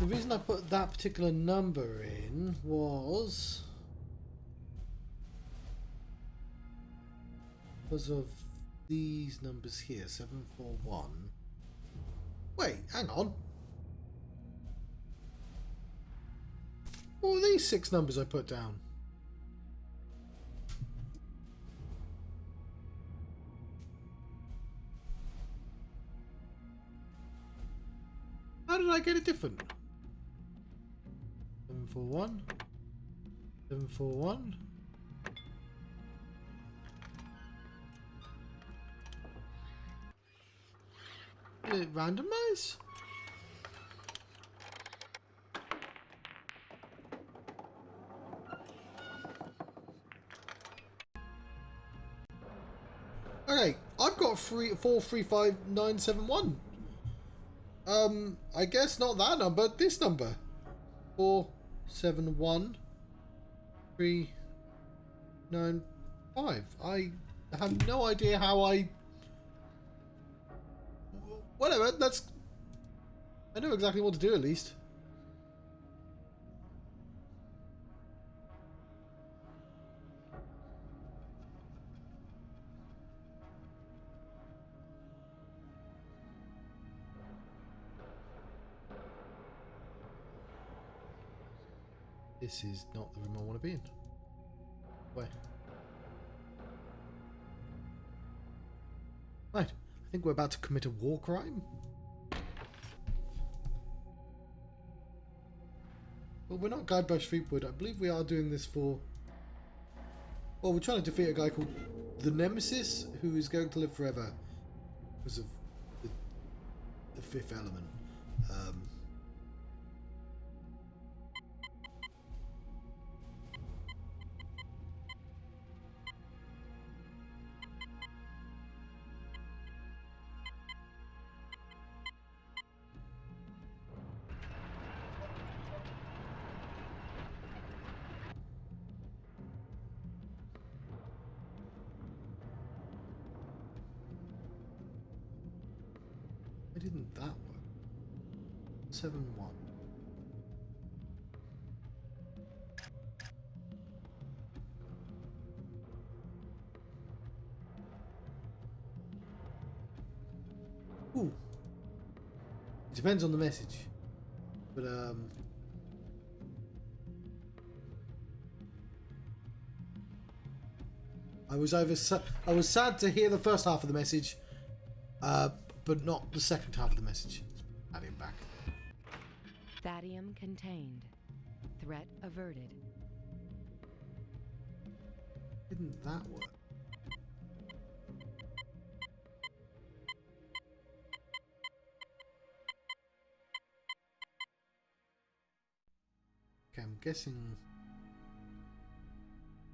the reason I put that particular number in was because of these numbers here, 741. Wait, hang on. What were these 6 numbers I put down? How did I get it different? 741. 741. Did it randomize? Okay, I've got 435971. I guess not that number, this number. 471395. I have no idea how I... Whatever, that's... I know exactly what to do at least. This is not the room I want to be in. Where? Right. I think we're about to commit a war crime. Well, we're not Guide by Streetwood. I believe we are doing this for... Well, we're trying to defeat a guy called the Nemesis, who is going to live forever because of the 5th element. Why didn't that work? 7-1. Ooh. It depends on the message. But I was sad to hear the first half of the message, but not the second half of the message. Add him back. Thadium contained. Threat averted. Didn't that work? Okay, I'm guessing...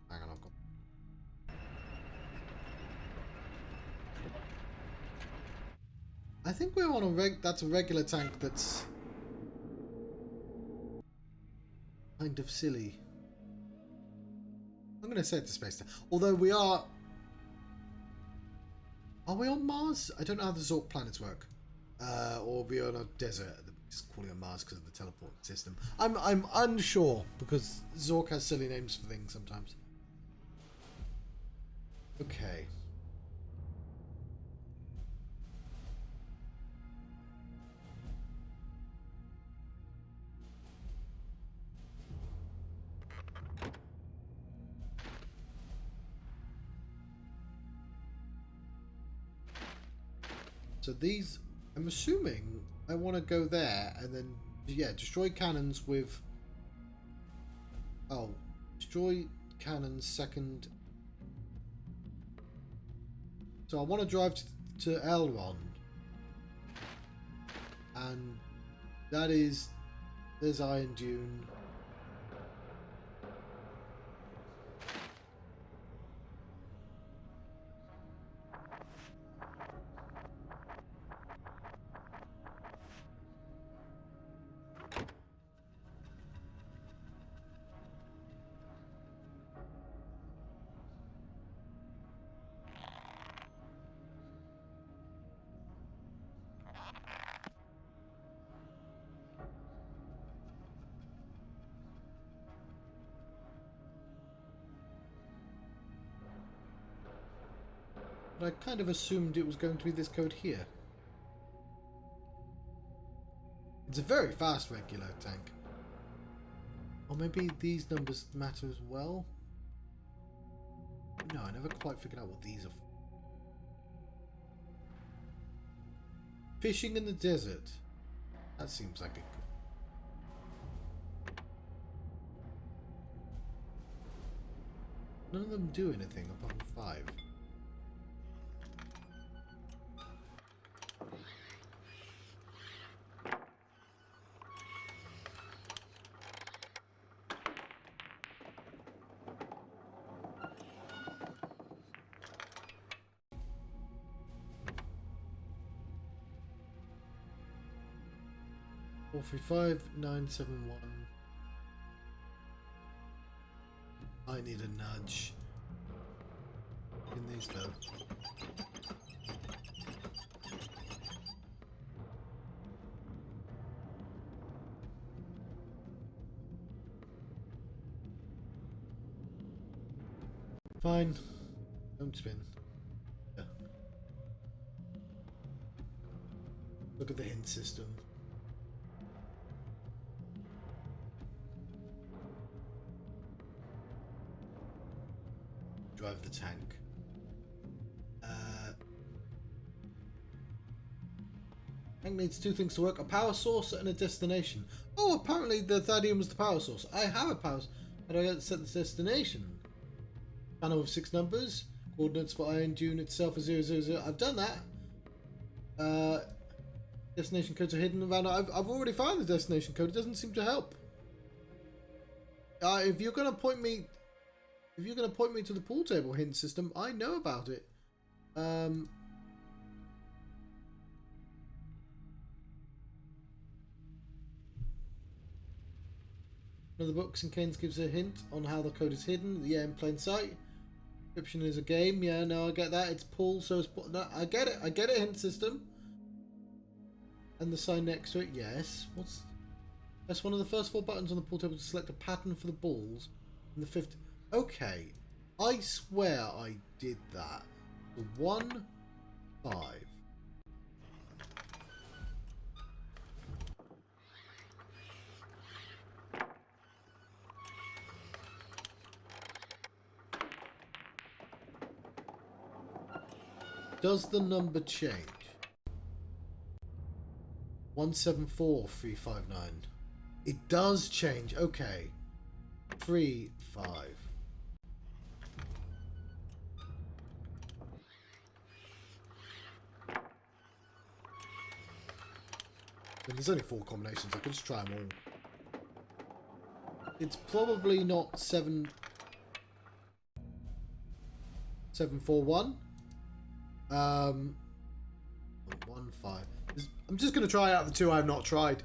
Hang on, I've got... I think we're on a that's a regular tank that's kind of silly. I'm going to say it's a space tank. Although we are... Are we on Mars? I don't know how the Zork planets work. Or we are on a desert. Just calling it Mars because of the teleport system. I'm unsure because Zork has silly names for things sometimes. Okay. So these, I'm assuming I want to go there and then, yeah, destroy cannons with... Oh, destroy cannons second. So I want to drive to Elrond. And that is, there's Iron Dune. But I kind of assumed it was going to be this code here. It's a very fast regular tank. Or maybe these numbers matter as well? No, I never quite figured out what these are for. Fishing in the desert. That seems like a... None of them do anything apart from 5. Four, 3, 5, 9, 7, 1. I need a nudge. In these though. Fine. Don't spin. Yeah. Look at the hint system. Drive the tank. Tank needs 2 things to work: a power source and a destination. Oh, apparently the Thadium was the power source. I have a power source. How do I get to set the destination? Panel of 6 numbers. Coordinates for Iron Dune itself are 000. I've done that. Destination codes are hidden around. I've already found the destination code. It doesn't seem to help. If you're gonna point me to the pool table hint system, I know about it. One of the books in Kane's gives a hint on how the code is hidden. Yeah, in plain sight. Description is a game. Yeah, no, I get that. It's pool, so it's... No, I get it. I get it, hint system. And the sign next to it, yes. That's one of the first 4 buttons on the pool table to select a pattern for the balls. And the 5th... Okay. I swear I did that. 1, 5. Does the number change? 174359. It does change. Okay. 3, 5. And there's only 4 combinations. I could just try them all. It's probably not 741. 1, 5. I'm just going to try out the 2 I have not tried.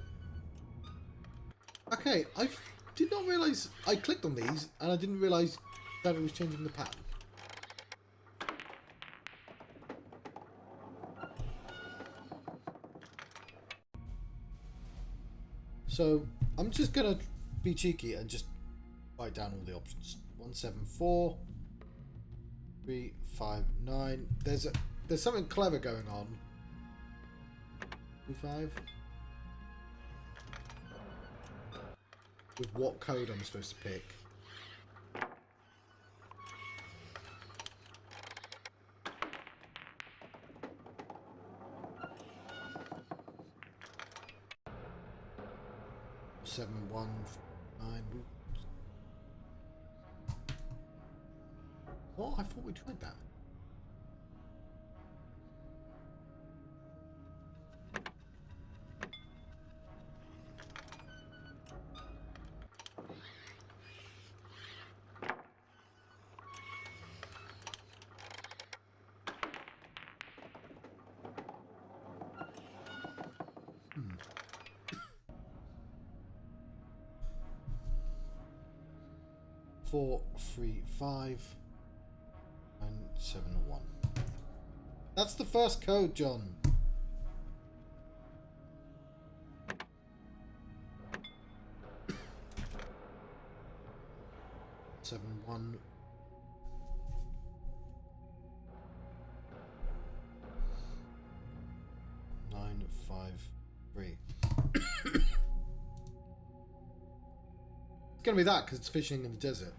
Okay, I did not realise... I clicked on these and I didn't realise that it was changing the pattern. So, I'm just going to be cheeky and just write down all the options. 174, 3, 5, 9. There's something clever going on. 2, 5. With what code I'm supposed to pick. Seven, 1, 9. What? I thought we tried that. Four, 3, 5, and 7, 1. That's the first code, John. Seven, 1. 5, 3. It's gonna be that because it's fishing in the desert.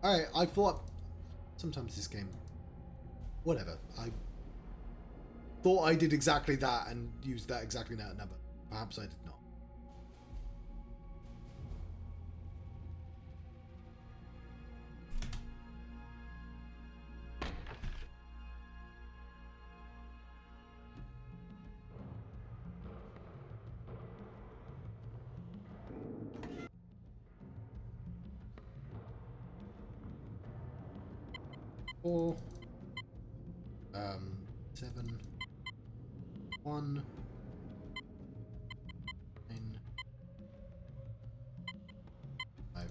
Alright, I thought sometimes this game, whatever, I thought I did exactly that and used that exactly that number. Perhaps I did not. Four, 7, 1, 9, 5.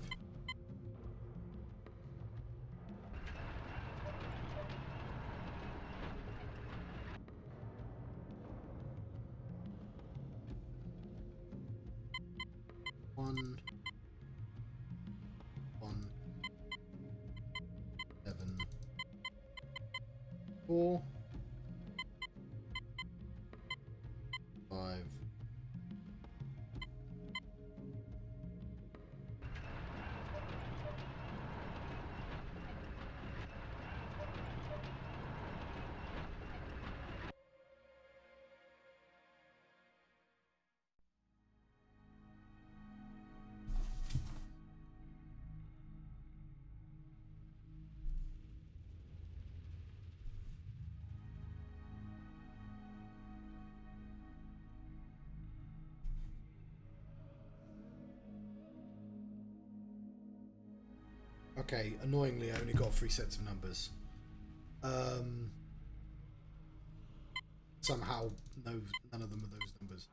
One, 7, 4, 5. Okay, annoyingly, I only got 3 sets of numbers. Somehow, none of them are those numbers.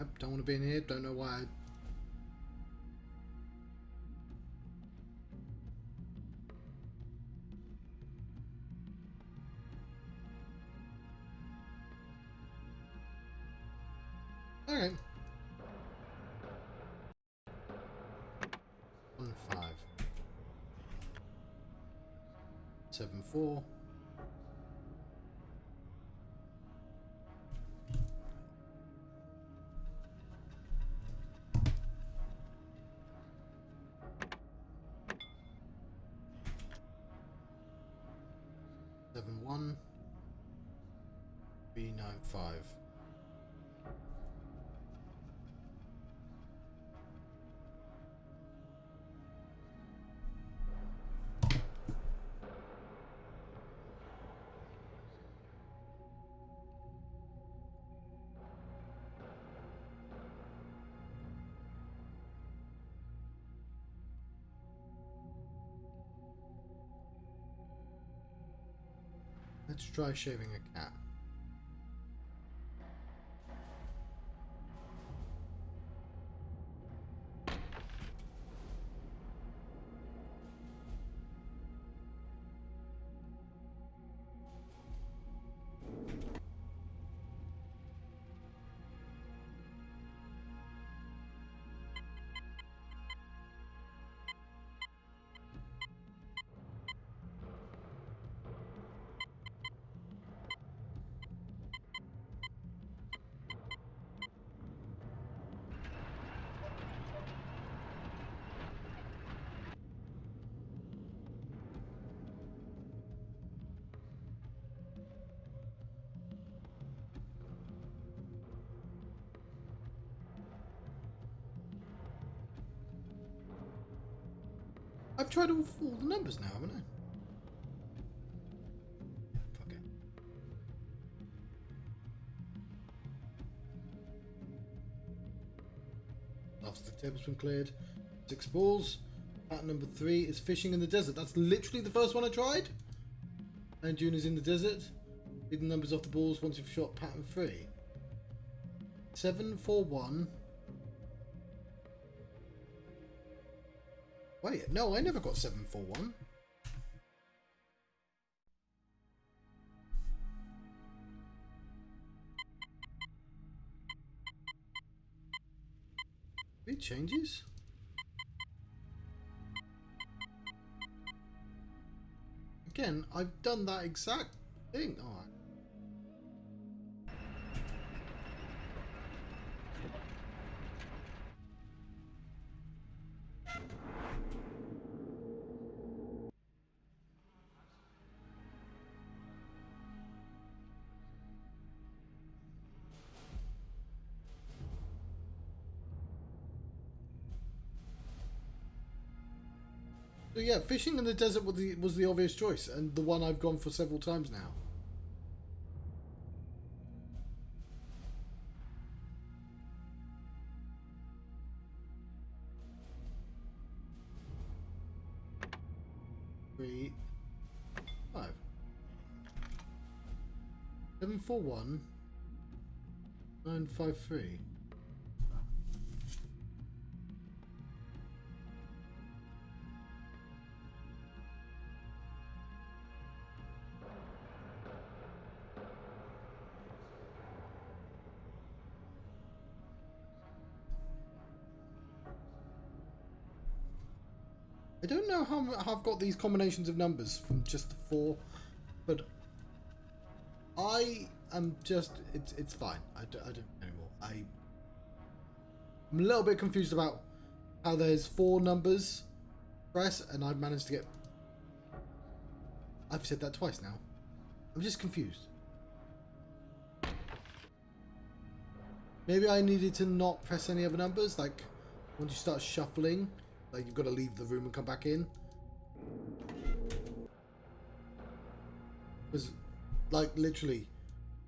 I don't want to be in here, don't know why. Okay. 1, 5. 7, 4. 7, 1. 3, 9, 5. Let's try shaving a cat. I've tried all the numbers now, haven't I? Fuck it. After the table's been cleared, 6 balls. Pattern number 3 is fishing in the desert. That's literally the first one I tried? And June is in the desert. Read the numbers off the balls once you've shot pattern 3. 741. Wait, no, I never got 741. It changes. Again, I've done that exact thing. Alright. So yeah, fishing in the desert was the obvious choice, and the one I've gone for several times now. Three, 5, 741, 953. I don't know how I've got these combinations of numbers from just the 4, but I am just, it's fine. I don't anymore. I'm a little bit confused about how there's 4 numbers press and I've managed to get, I've said that twice now. I'm just confused. Maybe I needed to not press any other numbers, like once you start shuffling, like you've got to leave the room and come back in. Because, like, literally,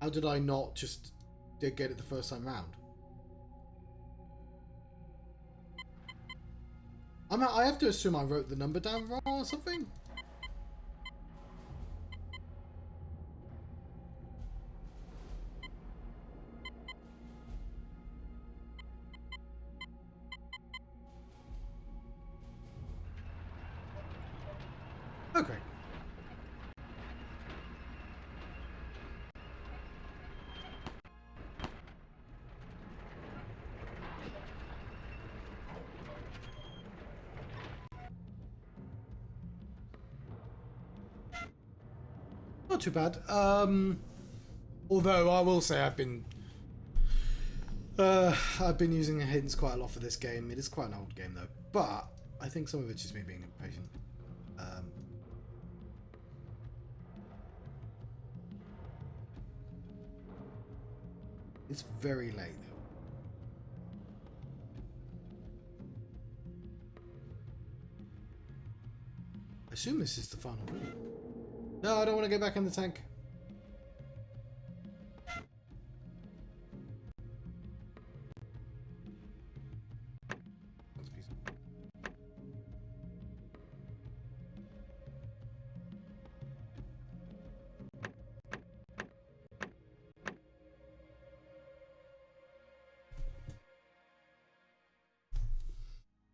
how did I not just get it the first time round? I have to assume I wrote the number down wrong or something. Okay. Not too bad. Although I will say I've been using hints quite a lot for this game. It is quite an old game though, but I think some of it's just me being impatient. It's very late though. I assume this is the final room. No, I don't want to get back in the tank.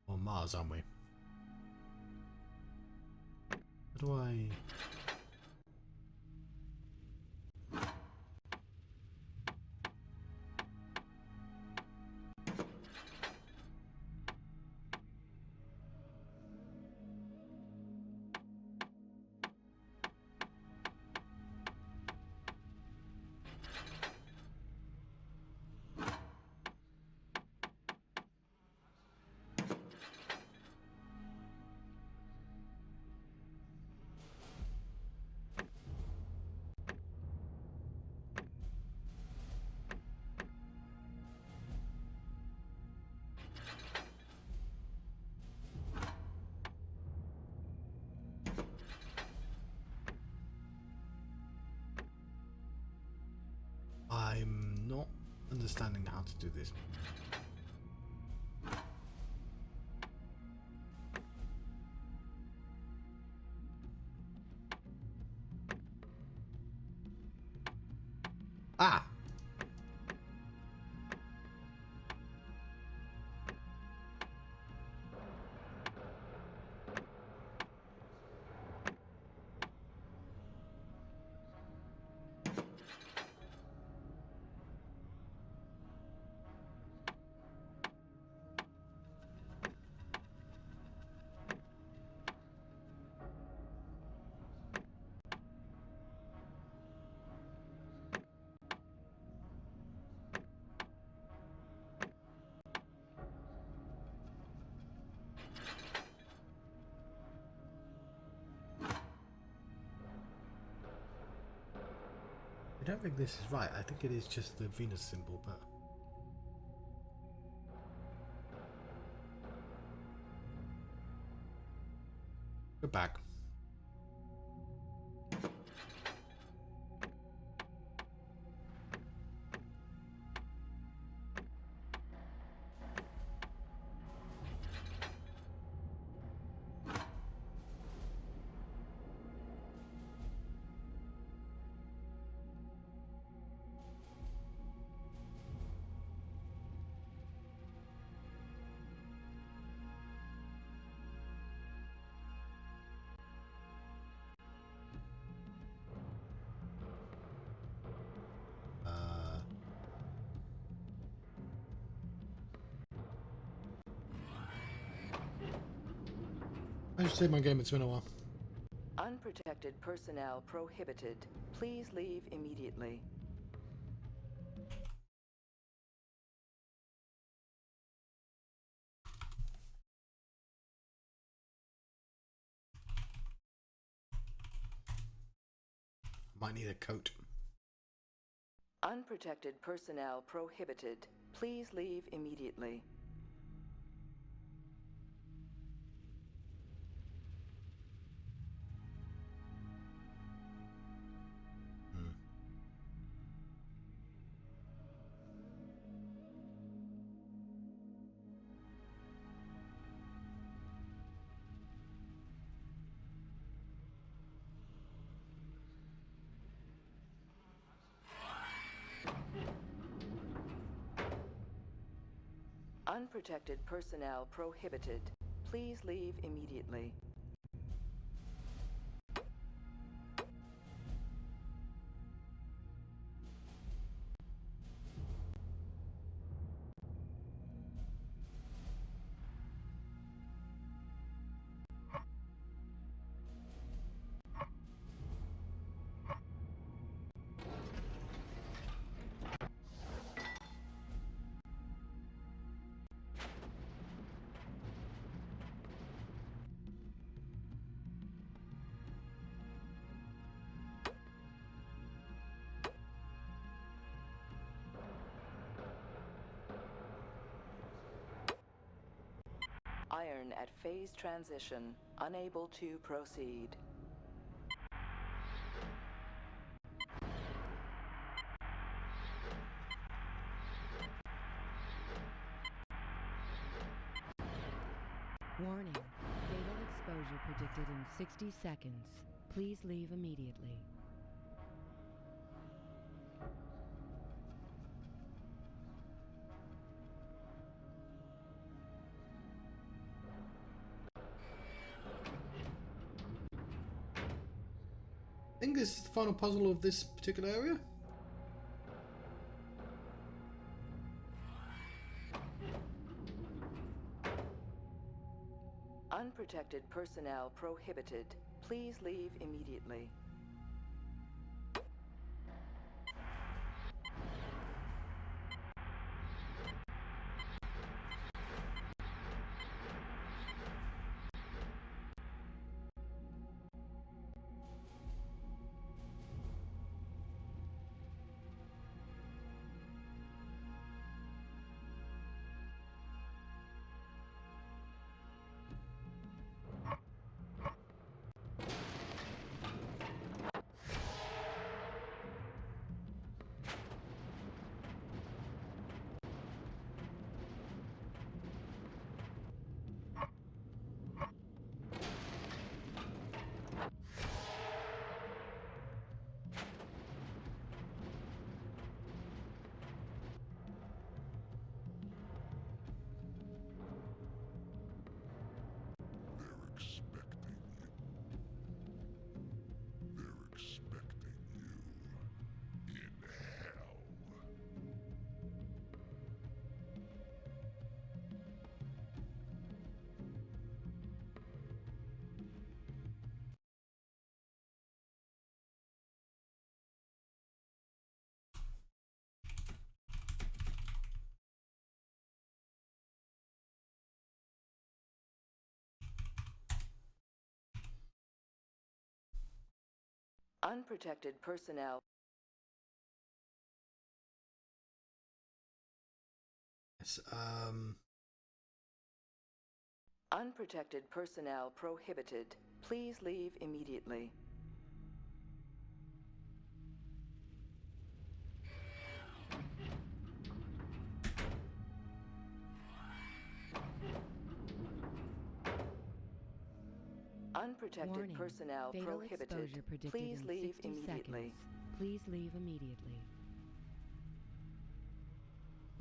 On Mars, aren't we? How do I... I'm not understanding how to do this. Ah! I don't think this is right. I think it is just the Venus symbol, but... Go back. I should save my game, it's been a while. Unprotected personnel prohibited. Please leave immediately. Might need a coat. Unprotected personnel prohibited. Please leave immediately. Unprotected personnel prohibited. Please leave immediately. Iron at phase transition. Unable to proceed. Warning. Fatal exposure predicted in 60 seconds. Please leave immediately. I think this is the final puzzle of this particular area. Unprotected personnel prohibited. Please leave immediately. Unprotected personnel. Yes, Unprotected personnel prohibited. Please leave immediately. Unprotected Warning. personnel Fatal prohibited. exposure predicted Please in leave 60 immediately. seconds. Please leave immediately.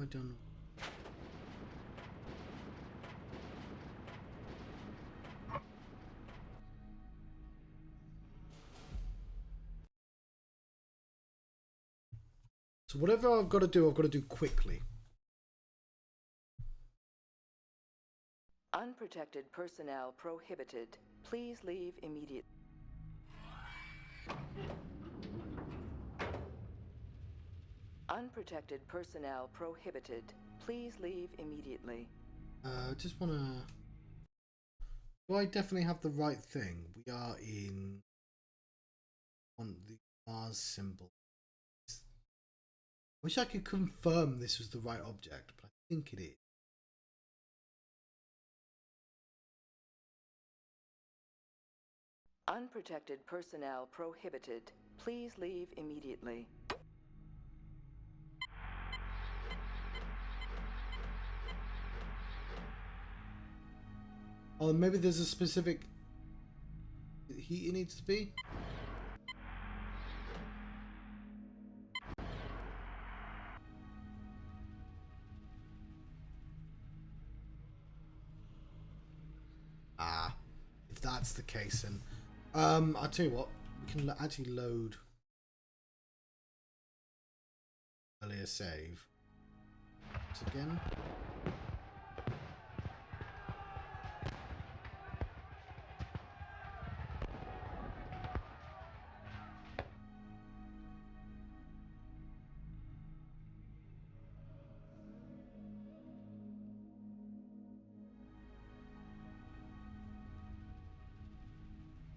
I don't know. So whatever I've got to do quickly. Unprotected personnel prohibited. Please leave immediately. Unprotected personnel prohibited. Please leave immediately. Just want to... Do I definitely have the right thing? We are in... on the Mars symbol. Wish I could confirm this was the right object, but I think it is. Unprotected personnel prohibited. Please leave immediately. Oh, maybe there's a specific heat it needs to be? Ah, if that's the case, then I'll tell you what, we can actually load earlier save. Once again.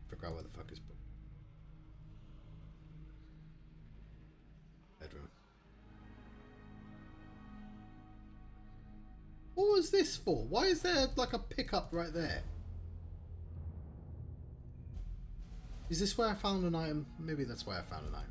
Figure out where the fuck is bedroom. What was this for? Why is there like a pickup right there? Is this where I found an item? Maybe that's where I found an item.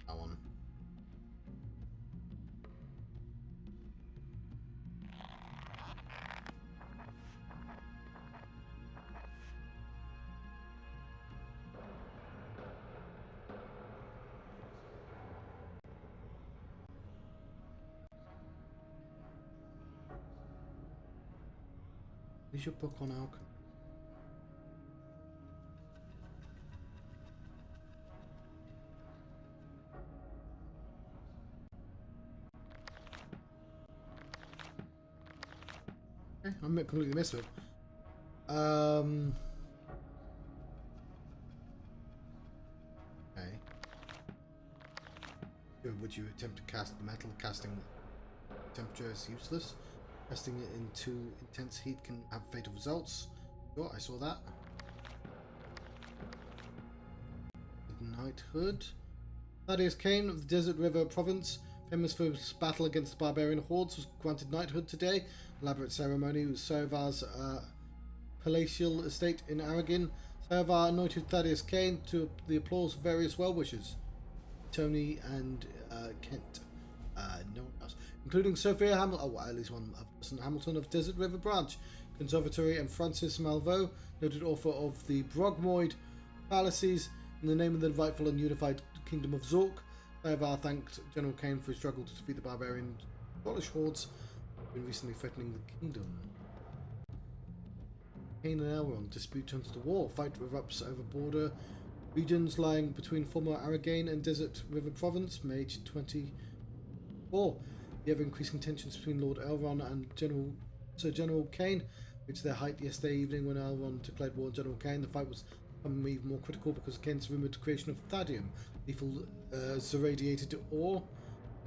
That one. Is your book on alchemy? Okay, I'm completely missed it. Okay. Would you attempt to cast the metal? Casting temperature is useless. Casting it into intense heat can have fatal results. Sure, I saw that. Knighthood. Thaddeus Kane of the Desert River Province, famous for his battle against the barbarian hordes, was granted knighthood today. Elaborate ceremony was Sovar's palatial estate in Aragon. Sovar anointed Thaddeus Kane to the applause of various well-wishers. Tony and Kent. No one else. Including Sophia Hamilton, oh, well, at least one person, Hamilton of Desert River Branch Conservatory, and Francis Malveaux, noted author of the Brogmoid Fallacies in the name of the rightful and unified kingdom of Zork. Sovar thanked General Kane for his struggle to defeat the barbarian Scottish hordes who have been recently threatening the kingdom. Kane and Elrond dispute turns to war. Fight erupts over border regions lying between former Aragon and Desert River Province, May 24. The ever-increasing tensions between Lord Elrond and General Kane reached their height yesterday evening when Elrond declared war on General Kane. The fight was becoming even more critical because of Kane's rumoured creation of Thadium, lethal irradiated ore.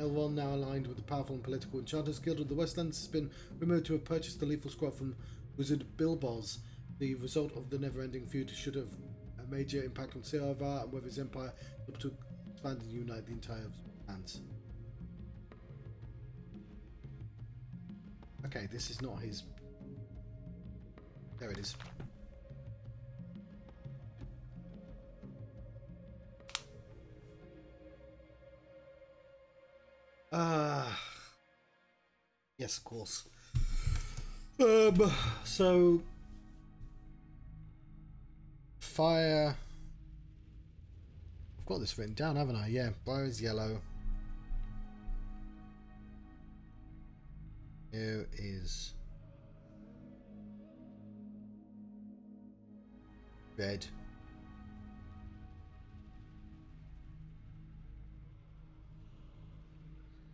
Elrond, now aligned with the powerful and political Enchanters Guild of the Westlands, has been rumoured to have purchased the lethal scroll from wizard Bilboz. The result of the never-ending feud should have a major impact on Siravar and whether his empire is able to expand and unite the entire lands. Okay, this is not his. There it is. Yes, of course. So fire. I've got this written down, haven't I? Yeah, fire is yellow. Here is red.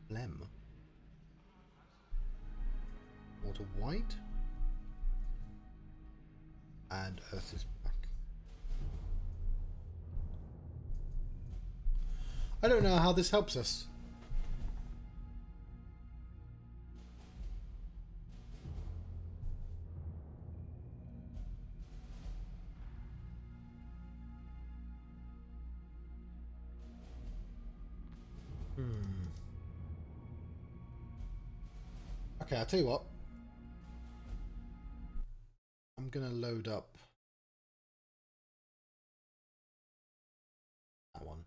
Phlegm. Water white. And earth is black. I don't know how this helps us. Okay, I'll tell you what. I'm going to load up that one.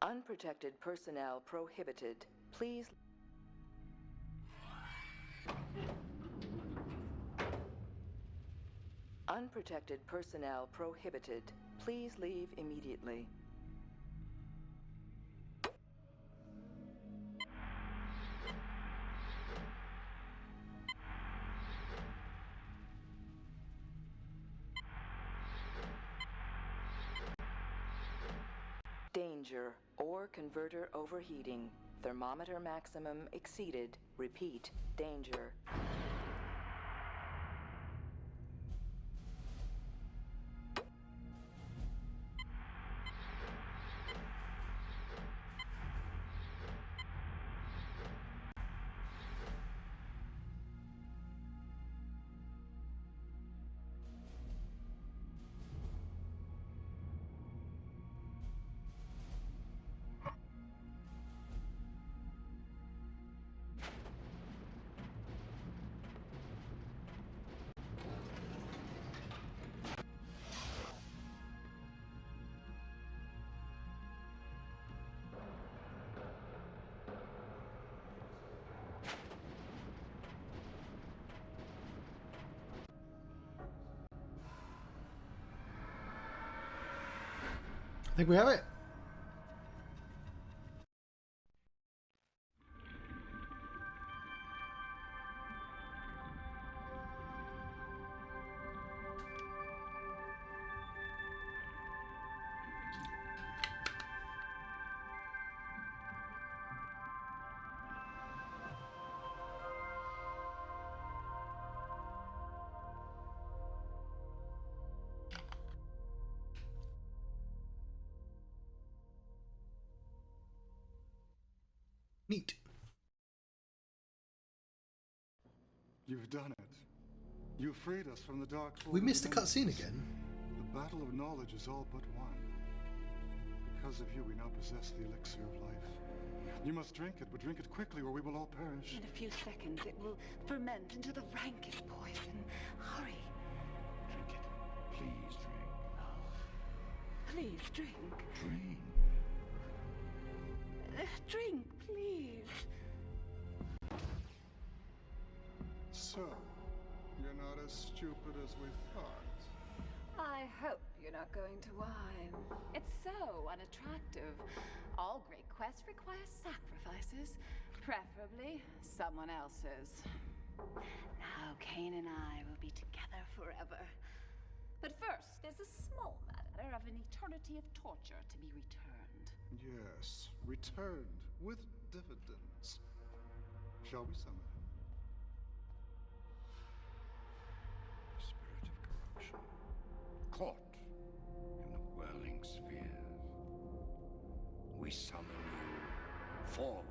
Unprotected personnel prohibited. Please. Unprotected personnel prohibited. Please leave immediately. Danger. Ore converter overheating. Thermometer maximum exceeded. Repeat. Danger. I think we have it. Neat. You've done it. You freed us from the dark. We missed the cutscene again. The battle of knowledge is all but won. Because of you, we now possess the elixir of life. You must drink it, but drink it quickly or we will all perish. In a few seconds, it will ferment into the rankest poison. Hurry. Drink it. Please drink. Please drink. Drink. Drink, please. So, you're not as stupid as we thought. I hope you're not going to whine. It's so unattractive. All great quests require sacrifices, preferably someone else's. Now Kane and I will be together forever. But first, there's a small matter of an eternity of torture to be returned. Yes, returned with dividends. Shall we summon him? caught in the whirling spheres. We summon you forward.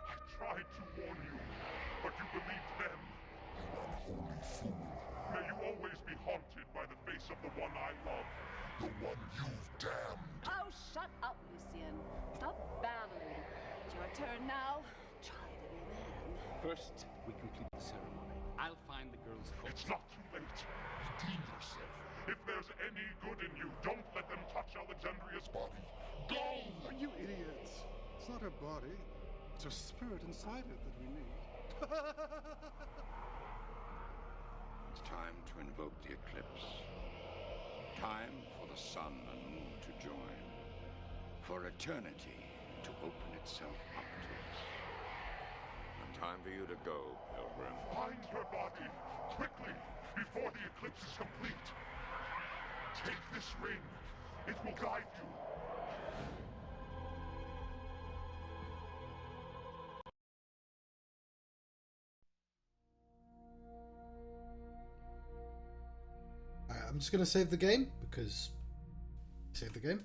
I tried to warn you, but you believed them. You unholy fool. May you always be haunted by the face of the one I love. The one you've damned. Oh, shut up, Lucien. Stop babbling. It's your turn now. Try to be man. First, we complete the ceremony. I'll find the girl's corpse. It's not too late. Redeem yourself. If there's any good in you, don't let them touch Alexandria's body. Go! You idiots. It's not her body. It's her spirit inside it that we need. It's time to invoke the Eclipse. Time for the sun and moon to join. For eternity to open itself up to us. And time for you to go, Pilgrim. Find her body, quickly, before the eclipse is complete. Take this ring. It will guide you. Alright, I'm just going to save the game because... Save the game.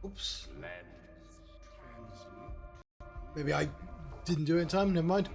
Oops. Maybe I didn't do it in time, never mind.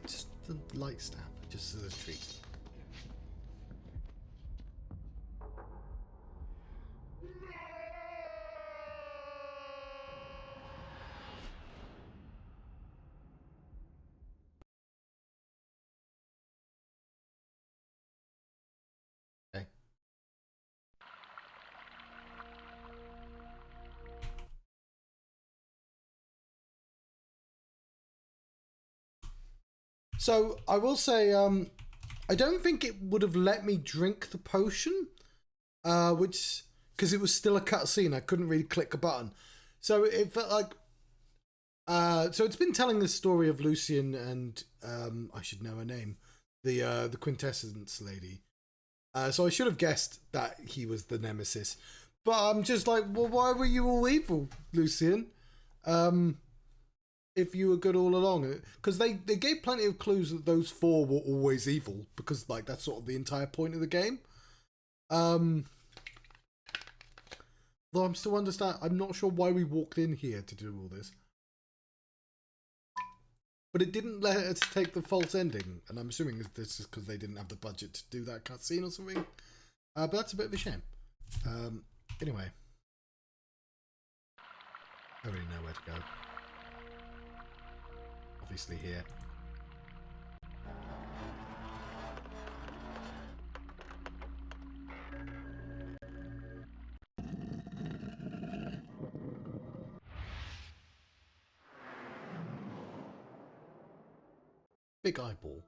Just the light stamp, just as a treat. Okay. So I will say, I don't think it would have let me drink the potion, which because it was still a cutscene, I couldn't really click a button. So it felt like, so it's been telling the story of Lucien and I should know her name, the quintessence lady. So I should have guessed that he was the Nemesis, but I'm just like, well, why were you all evil, Lucien? If you were good all along, because they gave plenty of clues that those four were always evil, because like that's sort of the entire point of the game. Though I'm still I'm not sure why we walked in here to do all this, but it didn't let us take the false ending, and I'm assuming this is because they didn't have the budget to do that cutscene or something. But that's a bit of a shame. Anyway, I don't really know where to go. Obviously here. Big eyeball.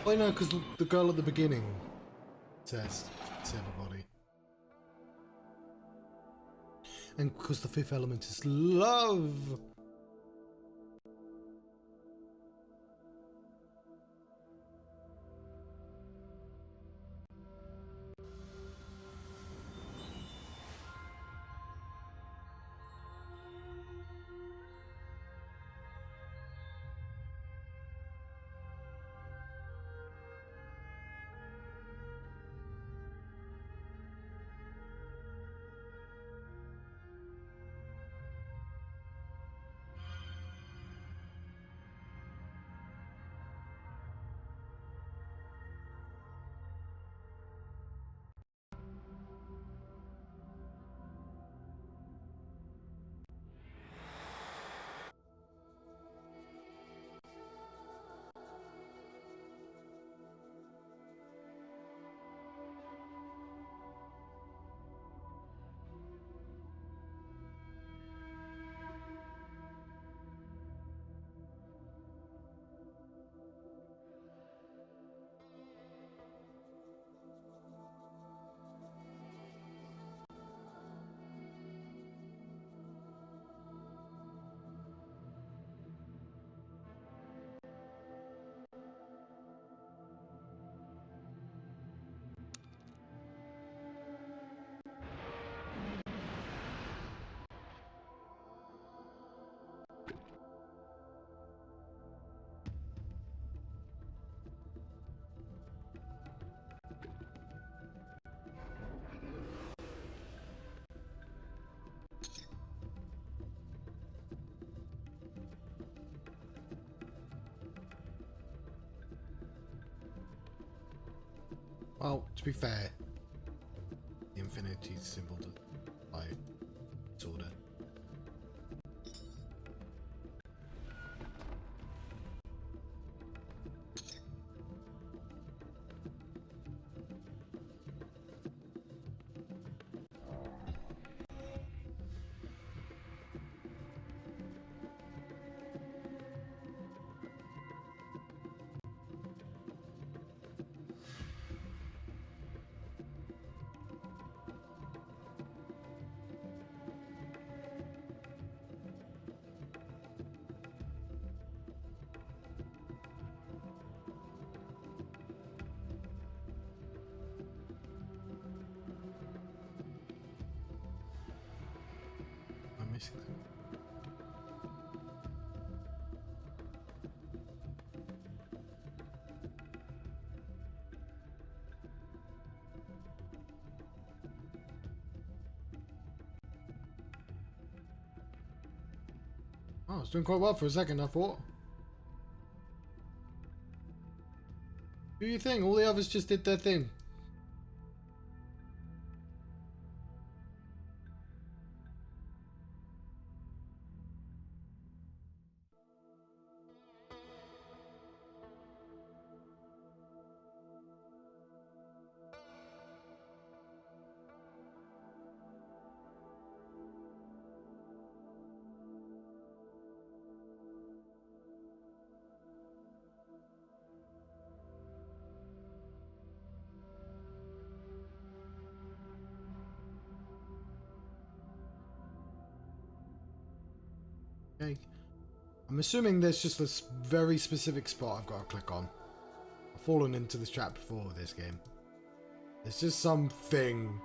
Oh no, because the girl at the beginning says it's everybody. And because the fifth element is love. Well, to be fair, the infinity symbol by disorder. I'm missing them. Oh, I was doing quite well for a second, I thought. Do your thing, all the others just did their thing. Okay. I'm assuming there's just this very specific spot I've got to click on. I've fallen into this trap before with this game. There's just something.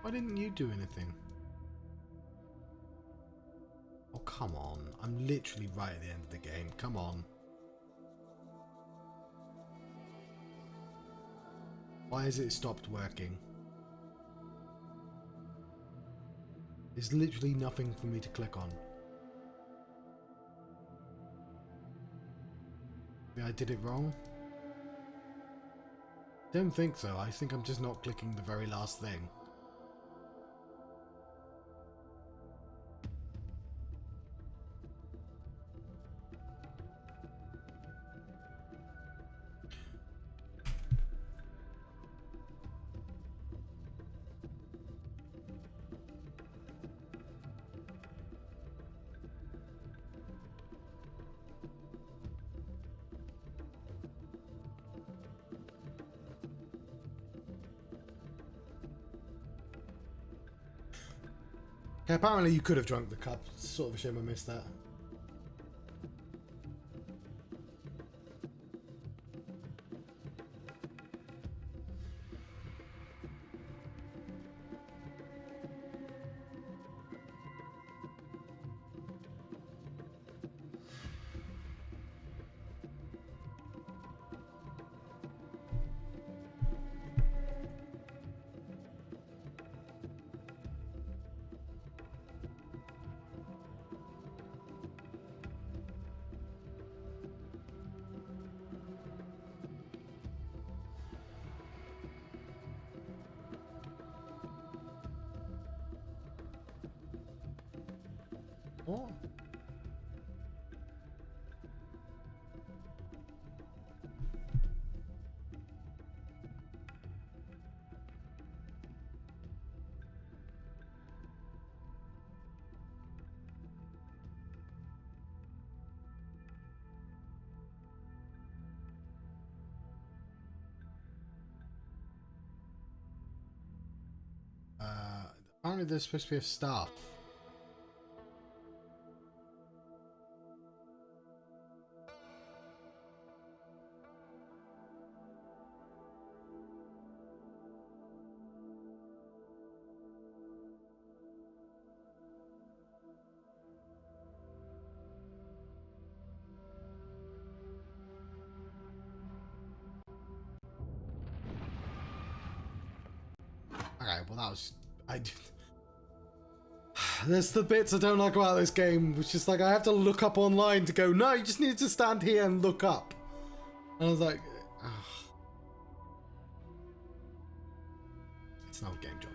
Why didn't you do anything? Oh, come on. I'm literally right at the end of the game. Come on. Why has it stopped working? There's literally nothing for me to click on. Maybe I did it wrong? Don't think so. I think I'm just not clicking the very last thing. Okay, apparently you could have drunk the cup. It's sort of a shame I missed that. What? Apparently there's supposed to be a staff. Okay, well that was... There's the bits I don't like about this game, which is like I have to look up online to go, no, you just need to stand here and look up. And I was like, ugh. It's not a game, John.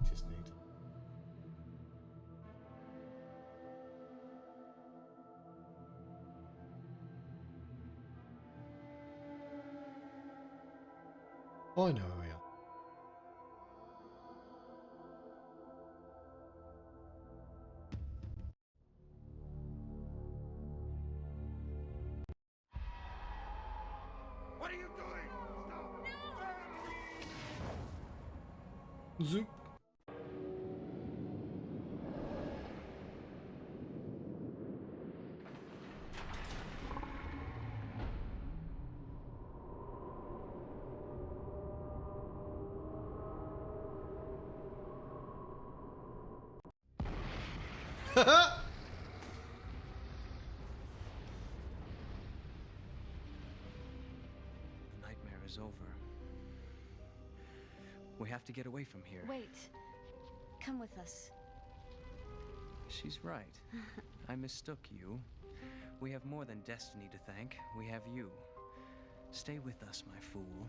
Just need. Oh, I know where we are. What are you doing? Stop! Zoop. The nightmare is over. We have to get away from here. Wait. Come with us. She's right. I mistook you. We have more than destiny to thank. We have you. Stay with us, my fool.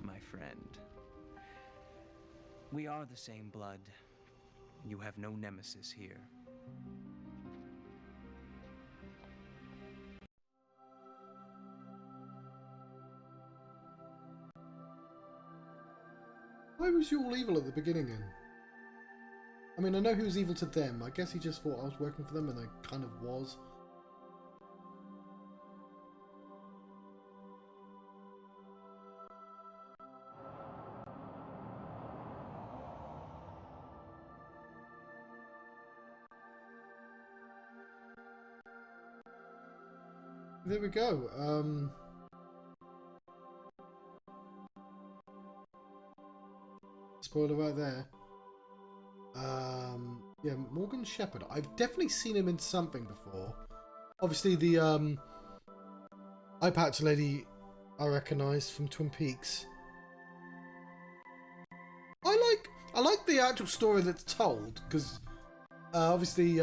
My friend. We are the same blood. You have no nemesis here. Why was you all evil at the beginning then? I mean, I know he was evil to them. I guess he just thought I was working for them, and I kind of was. There we go. Spoiler right there. Yeah, Morgan Shepherd. I've definitely seen him in something before. Obviously, the eye patch lady I recognise from Twin Peaks. I like the actual story that's told, because obviously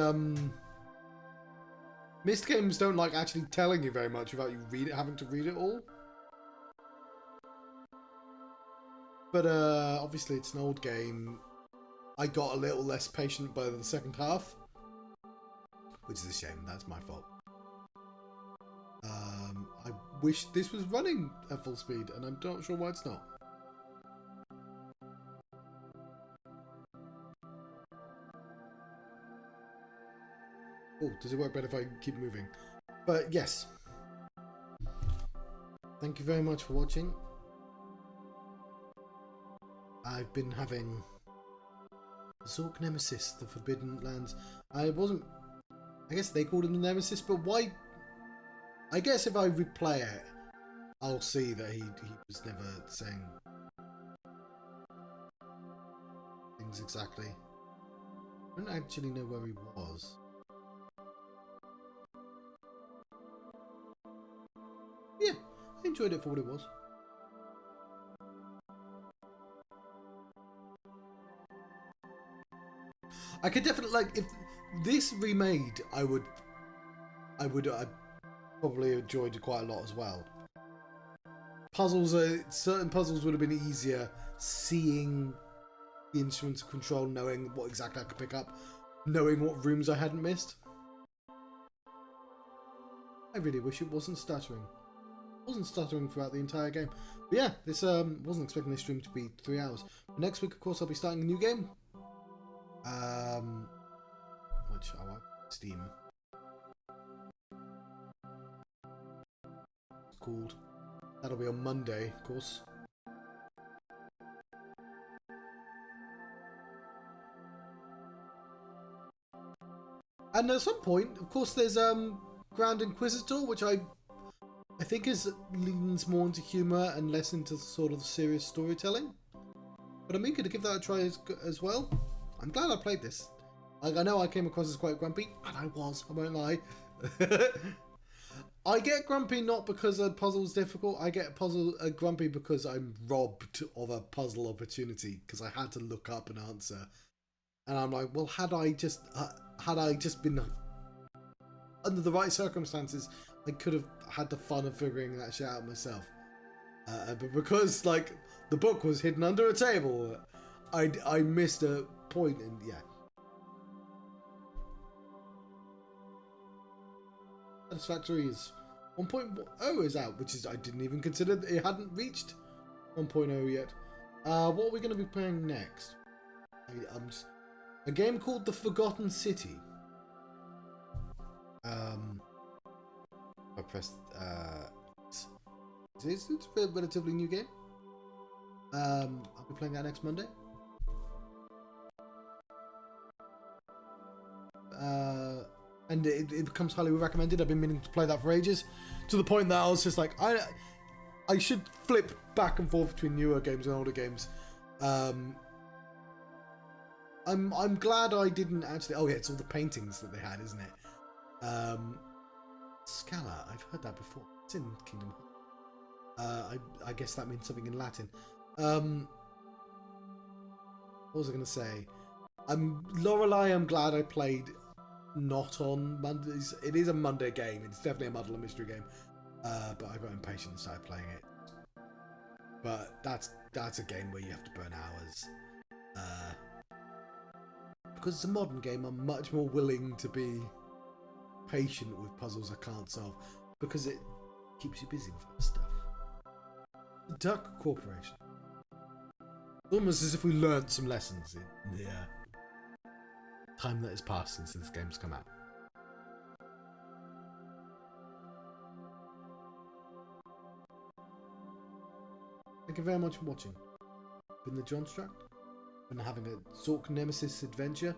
Myst games don't like actually telling you very much without you having to read it all. But obviously it's an old game. I got a little less patient by the second half, which is a shame. That's my fault. I wish this was running at full speed, and I'm not sure why it's not. Oh, does it work better if I keep moving? But yes. Thank you very much for watching. I've been having Zork Nemesis, the Forbidden Lands. I guess they called him the Nemesis, but why? I guess if I replay it, I'll see that he was never saying things exactly. I don't actually know where he was. Yeah, I enjoyed it for what it was. I could definitely, like, if this remade, I probably enjoyed it quite a lot as well. Certain puzzles would have been easier seeing the instruments of control, knowing what exactly I could pick up, knowing what rooms I hadn't missed. I really wish it wasn't stuttering. It wasn't stuttering throughout the entire game. But yeah, this wasn't expecting this stream to be 3 hours. But next week, of course, I'll be starting a new game. Which I want. Steam. It's called. That'll be on Monday, of course. And at some point, of course, there's Grand Inquisitor, which I I think it leans more into humour and less into sort of serious storytelling. But I'm eager to give that a try as well. I'm glad I played this. Like, I know I came across as quite grumpy, and I was, I won't lie. I get grumpy not because a puzzle's difficult, I get grumpy because I'm robbed of a puzzle opportunity, because I had to look up an answer. And I'm like, well, had I just been under the right circumstances, I could have had the fun of figuring that shit out myself. But because, like, the book was hidden under a table, I missed a point, and yeah. Satisfactory is 1.0 is out, which is, I didn't even consider that it hadn't reached 1.0 yet. What are we going to be playing next? A game called The Forgotten City. I pressed, it's a relatively new game. I'll be playing that next Monday. And it becomes highly recommended. I've been meaning to play that for ages, to the point that I was just like, I should flip back and forth between newer games and older games. I'm glad I didn't actually. Oh yeah, it's all the paintings that they had, isn't it? Scala, I've heard that before. It's in Kingdom Hearts. I guess that means something in Latin. What was I going to say? Lorelei, I'm glad I played not on Mondays. It is a Monday game. It's definitely a muddle and mystery game. But I got impatient and started playing it. But that's a game where you have to burn hours. Because it's a modern game, I'm much more willing to be patient with puzzles I can't solve, because it keeps you busy with other stuff. The Duck Corporation. Almost as if we learnt some lessons in the time that has passed since this game's come out. Thank you very much for watching. Been the Johnstruct. Been having a Zork Nemesis adventure.